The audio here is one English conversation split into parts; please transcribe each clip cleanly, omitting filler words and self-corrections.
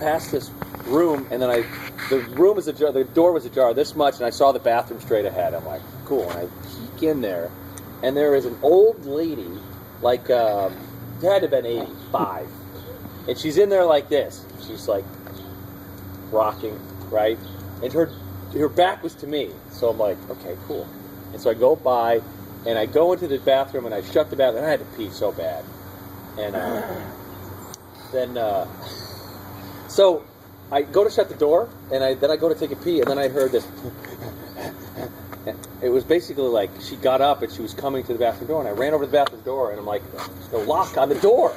past this room, and then the room is ajar, the door was ajar this much, and I saw the bathroom straight ahead. I'm like, cool. And I peek in there, and there is an old lady, like, had to have been 85, and she's in there like this. She's like rocking, right? And her back was to me, so I'm like, okay, cool. And so I go by, and I go into the bathroom, and I shut the bathroom, and I had to pee so bad. And so I go to shut the door, and then I go to take a pee, and then I heard this. It was basically like she got up, and she was coming to the bathroom door, and I ran over to the bathroom door, and I'm like, there's no lock on the door.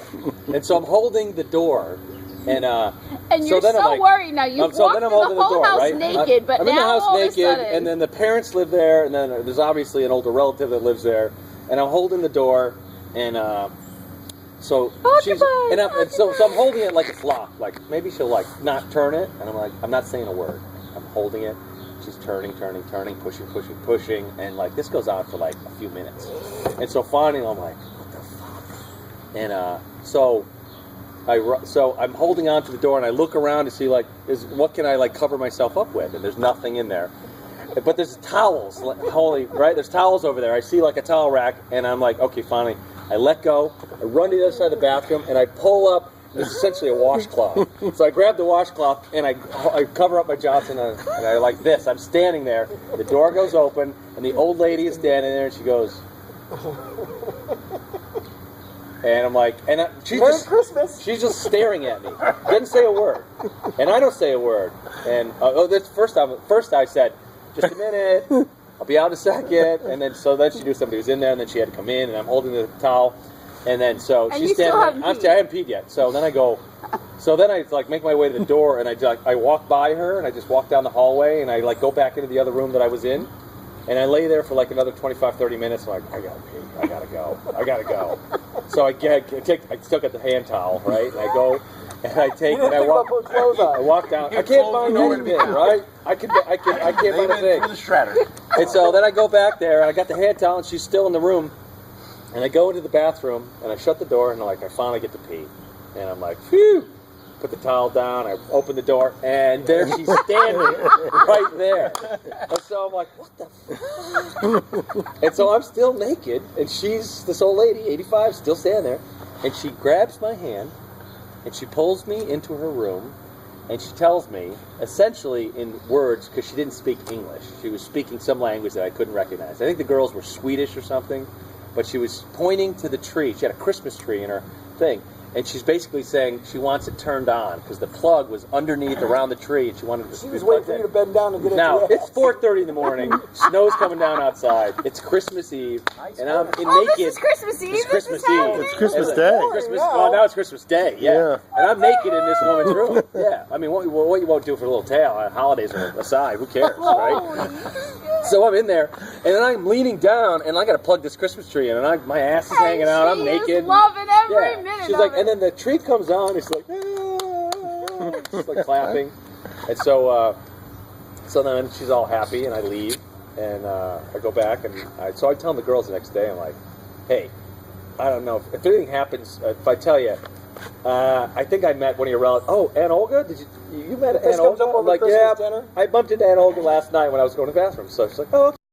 And so I'm holding the door. And you're so worried now. You walked through the whole house right? naked, but I'm now in the house all naked, of a sudden... and then the parents live there, and then there's obviously an older relative that lives there, and I'm holding the door, and so she's so I'm holding it like it's locked, like maybe she'll like not turn it, and I'm like, I'm not saying a word. I'm holding it. She's turning, pushing, and like this goes on for like a few minutes, and so finally I'm like, what the fuck? And so I'm holding on to the door, and I look around to see, like, what can I, like, cover myself up with? And there's nothing in there. But there's towels, right? There's towels over there. I see, like, a towel rack, and I'm like, okay, finally. I let go. I run to the other side of the bathroom, and I pull up. It's essentially a washcloth. So I grab the washcloth, and I cover up my Johnson, and I like this. I'm standing there. The door goes open, and the old lady is standing there, and she goes... And I'm like, she's just staring at me. Doesn't say a word, and I don't say a word. And that's first I said, just a minute, I'll be out in a second. And then she knew somebody was in there, and then she had to come in, and I'm holding the towel, and then she's standing there. I haven't peed yet. So then I like make my way to the door, and I walk by her, and I just walk down the hallway, and I like go back into the other room that I was in. And I lay there for like another 25, 30 minutes. I'm like, I gotta pee. I gotta go. So I still got the hand towel, right? And I go, and I walk down. I can't find anything, right? I can't find a thing. And so then I go back there, and I got the hand towel, and she's still in the room. And I go into the bathroom, and I shut the door, and I finally get to pee. And I'm like, phew. Put the towel down, I open the door, and there she's standing right there. And so I'm like, what the fuck? And so I'm still naked, and this old lady, 85, still standing there, and she grabs my hand, and she pulls me into her room, and she tells me, essentially in words, because she didn't speak English. She was speaking some language that I couldn't recognize. I think the girls were Swedish or something, but she was pointing to the tree. She had a Christmas tree in her thing. And she's basically saying she wants it turned on because the plug was underneath around the tree, and she wanted to. She was waiting for you to bend down and get it. Now it's 4:30 in the morning. Snow's coming down outside. It's Christmas Eve, and I'm naked. This is Christmas Eve. It's Christmas Eve. It's Christmas Day. Well, now it's Christmas Day. Yeah. And I'm naked in this woman's room. Yeah. I mean, what you won't do for a little tail? Holidays are aside. Who cares, right? So I'm in there, and then I'm leaning down, and I got to plug this Christmas tree in, and my ass is hanging out. I'm naked. Loving every minute. She's like, and then the tree comes on. It's like, it's like clapping, and so then she's all happy, and I leave, and I go back, and I tell the girls the next day, I'm like, hey, I don't know if anything happens. If I tell you, I think I met one of your relatives. Oh, Aunt Olga? Did you met Aunt Olga? I'm like, dinner? I bumped into Aunt Olga last night when I was going to the bathroom. So she's like, oh, okay.